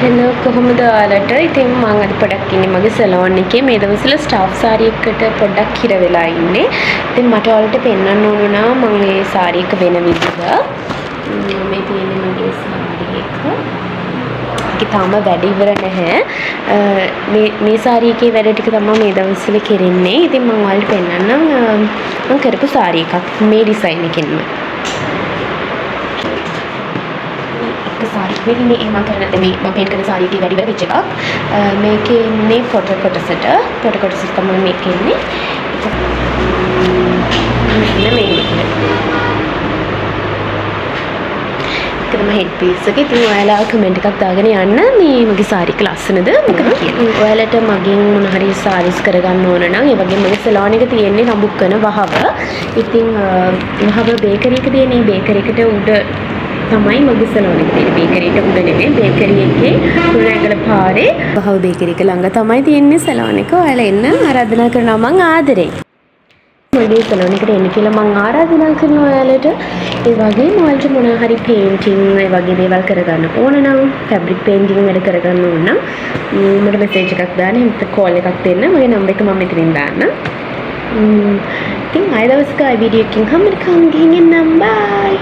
Hello කොහොමද ඔයාලට? ඉතින් මම අද පොඩක් ඉන්නේ මගේ සැලෝන් එකේ. මේ දවස්වල ස්ටාෆ් සාරි එකකට පොඩ්ඩක් හිර වෙලා ඉන්නේ. ඉතින් මට ඔයාලට පෙන්වන්න ඕන නා මම මේ සාරි එක වෙන විදිහ. මේ තියෙන්නේ මගේ සාරි එක. ඒක තාම වැඩ ඉවර නැහැ. මේ සාරි එකේ වැඩ ටික තමයි මේ දවස්වල කෙරෙන්නේ. ඉතින් මම ඔයාලට පෙන්වන්නම් මම කරපු සාරි එකක් මේ ඩිසයින් එකෙන්ම. සාරි මේ මම කරන මේ මම පේන්ට් කරන සාරි එකේ වැඩි වෙච්ච එකක්. මේකේ ඉන්නේ ෆොටෝ කොටසට තමයි මේකේ ඉන්නේ. මෙන්න මේ එක තමයි හෙඩ් පීස් එක. ඉතින් ඔයාලා කමෙන්ට් එකක් දාගෙන යන්න මේ මගේ සාරි එක ලස්සනද මොකද කියලා. ඔයාලට මගෙන් මොන හරි සාරිස් කරගන්න ඕන නම් ඒ වගේම මගේ සලෝන් එක තියෙන්නේ නඹුක්කන වහව. ඉතින් වහව බේකරි එක තියෙන බේකරි එකට උඩ තමයි මගේ සලෝන් එක තියෙන්නේ. බේකරියට උඩ නෙමෙයි. බේකරි එකේ කුරුණෑගල පාරේ වහව බේකරි එක ළඟ තමයි තියෙන්නේ සලෝන් එක. ඔයාලා එන්න ආරාධනා කරනවා මං ආදරෙයි. මගේ සලෝන් එකට එන්න කියලා මං ආරාධනා කරනවා ඔයාලට. ඒ වගේම ඔයාලට මොන හරි පේන්ටින් ඒ වගේ දේවල් කරගන්න ඕන නම් ෆැබ්‍රික් පේන්ටින් වැඩ කරගන්න ඕන නම් මට මෙසේජ් එකක් දාන්න. එහෙනම් කෝල් එකක් දෙන්න. මගේ නම්බර් එක මම මෙතනින් දාන්න. ඉතින් ආයෙ දවසක ආයෙ වීඩියෝ එකකින් හම්බෙන්න කම් ගිහින් එන්නම්. බයි.